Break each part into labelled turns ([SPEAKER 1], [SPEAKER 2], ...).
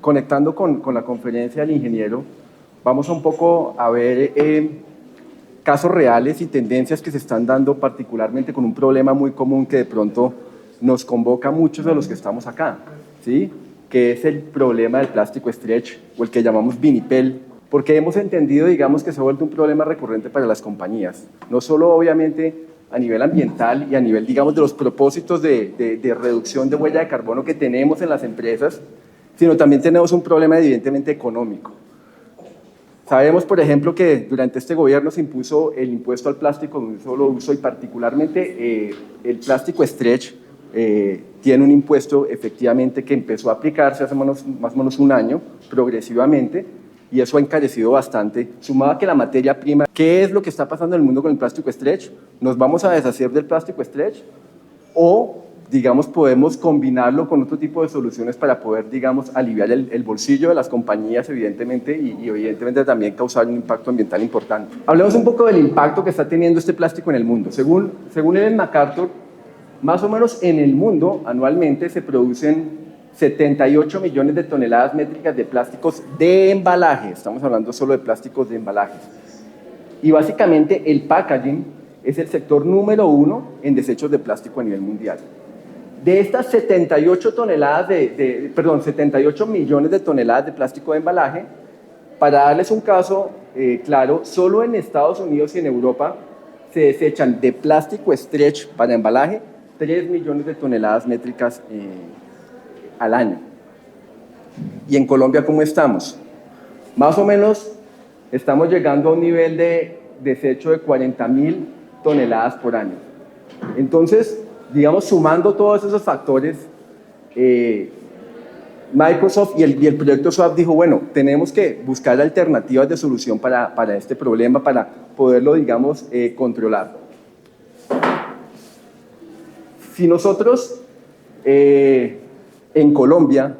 [SPEAKER 1] Conectando con la conferencia del ingeniero, vamos un poco a ver casos reales y tendencias que se están dando particularmente con un problema muy común que de pronto nos convoca a muchos de los que estamos acá, ¿sí? Que es el problema del plástico stretch o el que llamamos vinipel, porque hemos entendido, digamos, que se ha vuelto un problema recurrente para las compañías, no solo obviamente a nivel ambiental y a nivel, digamos, de los propósitos de reducción de huella de carbono que tenemos en las empresas, sino también tenemos un problema evidentemente económico. Sabemos, por ejemplo, que durante este gobierno se impuso el impuesto al plástico de un solo uso y particularmente el plástico stretch tiene un impuesto efectivamente que empezó a aplicarse hace más o menos un año, progresivamente, y eso ha encarecido bastante, sumado a que la materia prima, ¿qué es lo que está pasando en el mundo con el plástico stretch? ¿Nos vamos a deshacer del plástico stretch? ¿O digamos, podemos combinarlo con otro tipo de soluciones para poder, digamos, aliviar el bolsillo de las compañías, evidentemente, y evidentemente también causar un impacto ambiental importante? Hablemos un poco del impacto que está teniendo este plástico en el mundo. Según Ellen MacArthur, más o menos en el mundo, anualmente, se producen 78 millones de toneladas métricas de plásticos de embalaje. Estamos hablando solo de plásticos de embalaje. Y básicamente el packaging es el sector número 1 en desechos de plástico a nivel mundial. De estas 78 millones de toneladas de plástico de embalaje, para darles un caso claro, solo en Estados Unidos y en Europa se desechan de plástico stretch para embalaje 3 millones de toneladas métricas al año. ¿Y en Colombia cómo estamos? Más o menos estamos llegando a un nivel de desecho de 40.000 toneladas por año. Entonces, digamos, sumando todos esos factores, Microsoft y el proyecto SWAP dijo, bueno, tenemos que buscar alternativas de solución para este problema, para poderlo, digamos, controlar. Si nosotros en Colombia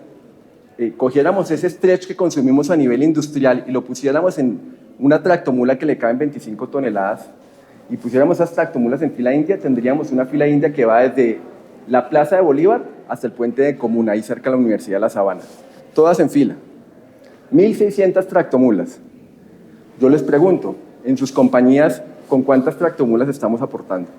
[SPEAKER 1] cogiéramos ese stretch que consumimos a nivel industrial y lo pusiéramos en una tractomula que le caben 25 toneladas, y pusiéramos esas tractomulas en fila india, tendríamos una fila india que va desde la Plaza de Bolívar hasta el puente de Comuna, ahí cerca de la Universidad de La Sabana. Todas en fila. 1.600 tractomulas. Yo les pregunto, en sus compañías, ¿con cuántas tractomulas estamos aportando?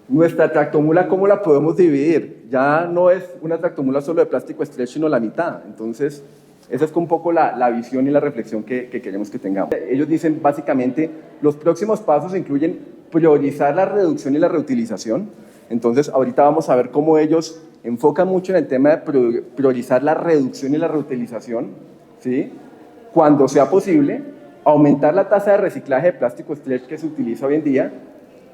[SPEAKER 1] Nuestra tractomula, ¿cómo la podemos dividir? Ya no es una tractomula solo de plástico stretch, sino la mitad. Entonces, esa es un poco la visión y la reflexión que queremos que tengamos. Ellos dicen básicamente, los próximos pasos incluyen priorizar la reducción y la reutilización. Entonces, ahorita vamos a ver cómo ellos enfocan mucho en el tema de priorizar la reducción y la reutilización, ¿sí? Cuando sea posible, aumentar la tasa de reciclaje de plástico stretch que se utiliza hoy en día,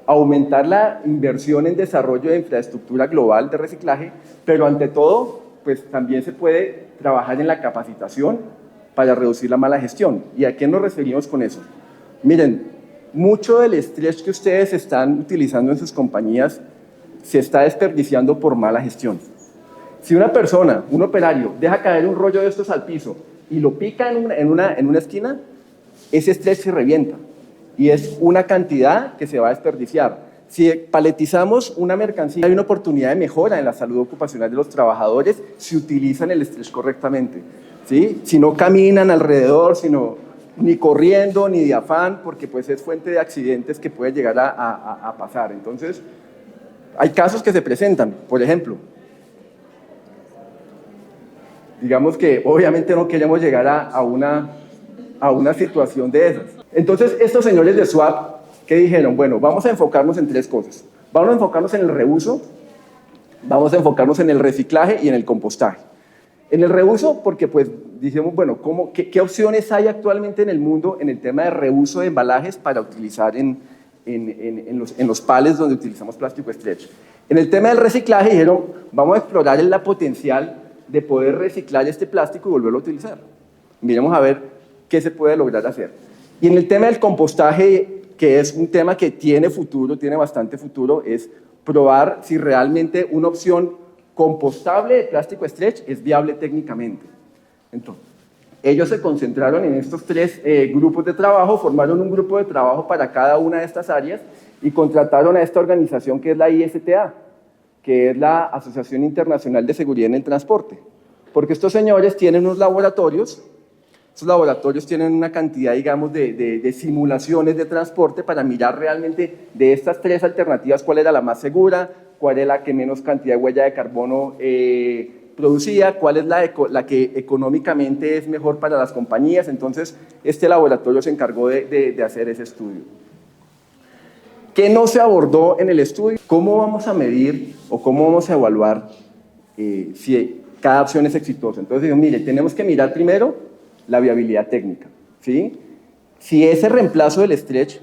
[SPEAKER 1] aumentar la inversión en desarrollo de infraestructura global de reciclaje, pero ante todo, pues también se puede trabajar en la capacitación para reducir la mala gestión. ¿Y a qué nos referimos con eso? Miren, mucho del stretch que ustedes están utilizando en sus compañías se está desperdiciando por mala gestión. Si una persona, un operario, deja caer un rollo de estos al piso y lo pica en una esquina, ese stretch se revienta y es una cantidad que se va a desperdiciar. Si paletizamos una mercancía, hay una oportunidad de mejora en la salud ocupacional de los trabajadores si utilizan el stretch correctamente, ¿sí? Si no caminan alrededor, sino ni corriendo, ni de afán, porque pues es fuente de accidentes que puede llegar a pasar. Entonces, hay casos que se presentan, por ejemplo, digamos que obviamente no queremos llegar a una situación de esas. Entonces, estos señores de SWAP, ¿qué dijeron? Bueno, vamos a enfocarnos en 3 cosas. Vamos a enfocarnos en el reuso, vamos a enfocarnos en el reciclaje y en el compostaje. En el reuso, porque pues dijimos, bueno, ¿qué opciones hay actualmente en el mundo en el tema de reuso de embalajes para utilizar en los palets donde utilizamos plástico stretch? En el tema del reciclaje dijeron, vamos a explorar la potencial de poder reciclar este plástico y volverlo a utilizar. Miremos a ver qué se puede lograr hacer. Y en el tema del compostaje, que es un tema que tiene futuro, tiene bastante futuro, es probar si realmente una opción compostable de plástico stretch es viable técnicamente. Entonces, ellos se concentraron en estos 3 grupos de trabajo, formaron un grupo de trabajo para cada una de estas áreas y contrataron a esta organización que es la ISTA, que es la Asociación Internacional de Seguridad en el Transporte. Porque estos señores tienen unos laboratorios. Estos laboratorios tienen una cantidad, digamos, de simulaciones de transporte para mirar realmente de estas tres alternativas cuál era la más segura, cuál es la que menos cantidad de huella de carbono producía, cuál es la que económicamente es mejor para las compañías. Entonces, este laboratorio se encargó de hacer ese estudio. ¿Qué no se abordó en el estudio? ¿Cómo vamos a medir o cómo vamos a evaluar si cada opción es exitosa? Entonces, digo, mire, tenemos que mirar primero la viabilidad técnica, ¿sí? Si ese reemplazo del stretch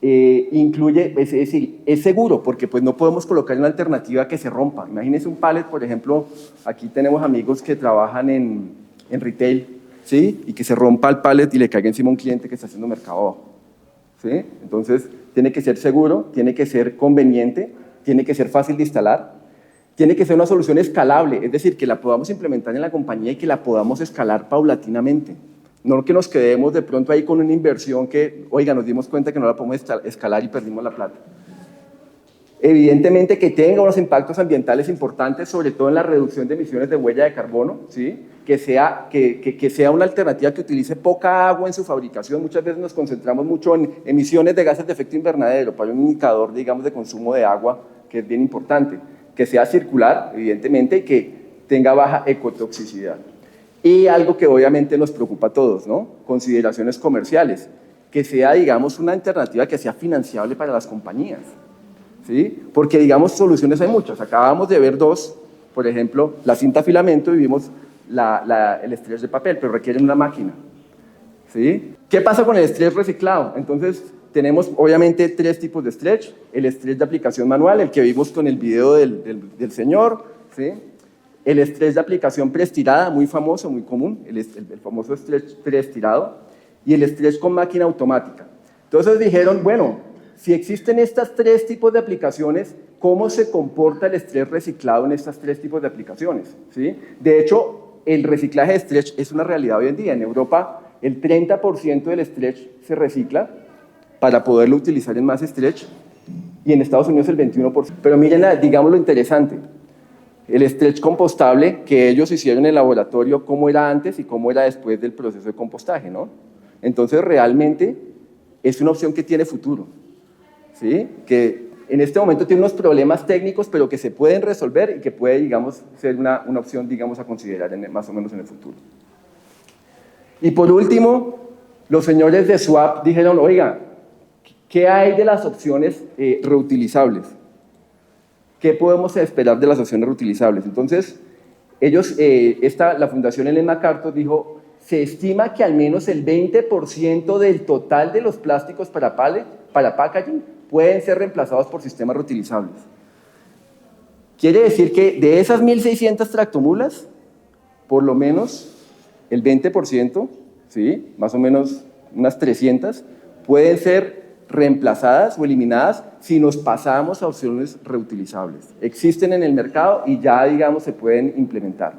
[SPEAKER 1] incluye, es decir, es seguro, porque pues no podemos colocar una alternativa que se rompa. Imagínense un pallet, por ejemplo, aquí tenemos amigos que trabajan en retail, ¿sí? Y que se rompa el pallet y le caiga encima a un cliente que está haciendo mercado abajo, ¿sí? Entonces, tiene que ser seguro, tiene que ser conveniente, tiene que ser fácil de instalar, tiene que ser una solución escalable, es decir, que la podamos implementar en la compañía y que la podamos escalar paulatinamente. No que nos quedemos de pronto ahí con una inversión que, oiga, nos dimos cuenta que no la podemos escalar y perdimos la plata. Evidentemente que tenga unos impactos ambientales importantes, sobre todo en la reducción de emisiones de huella de carbono, ¿sí? Que sea una alternativa que utilice poca agua en su fabricación. Muchas veces nos concentramos mucho en emisiones de gases de efecto invernadero, para un indicador, digamos, de consumo de agua, que es bien importante. Que sea circular, evidentemente, y que tenga baja ecotoxicidad. Y algo que obviamente nos preocupa a todos, ¿no? Consideraciones comerciales, que sea, digamos, una alternativa que sea financiable para las compañías, ¿sí? Porque, digamos, soluciones hay muchas. Acabamos de ver dos, por ejemplo, la cinta filamento y vimos el stretch de papel, pero requieren una máquina, ¿sí? ¿Qué pasa con el stretch reciclado? Entonces, tenemos obviamente tres tipos de stretch: el stretch de aplicación manual, el que vimos con el video del señor, ¿sí? El stretch de aplicación preestirada, muy famoso, muy común, el famoso stretch preestirado, y el stretch con máquina automática. Entonces dijeron, bueno, si existen estos tres tipos de aplicaciones, ¿cómo se comporta el stretch reciclado en estos tres tipos de aplicaciones? ¿Sí? De hecho, el reciclaje de stretch es una realidad hoy en día. En Europa, el 30% del stretch se recicla para poderlo utilizar en más stretch, y en Estados Unidos el 21%. Pero miren, digamos lo interesante, el stretch compostable que ellos hicieron en el laboratorio, cómo era antes y cómo era después del proceso de compostaje, ¿no? Entonces, realmente es una opción que tiene futuro, ¿sí? Que en este momento tiene unos problemas técnicos, pero que se pueden resolver y que puede, digamos, ser una opción, digamos, a considerar más o menos en el futuro. Y por último, los señores de Swap dijeron, oiga, ¿qué hay de las opciones reutilizables? ¿Qué podemos esperar de las opciones reutilizables? Entonces, ellos, la Fundación Ellen MacArthur dijo, se estima que al menos el 20% del total de los plásticos para packaging pueden ser reemplazados por sistemas reutilizables. Quiere decir que de esas 1.600 tractomulas, por lo menos el 20%, ¿sí? Más o menos unas 300, pueden ser reemplazadas o eliminadas si nos pasamos a opciones reutilizables. Existen en el mercado y ya, digamos, se pueden implementar.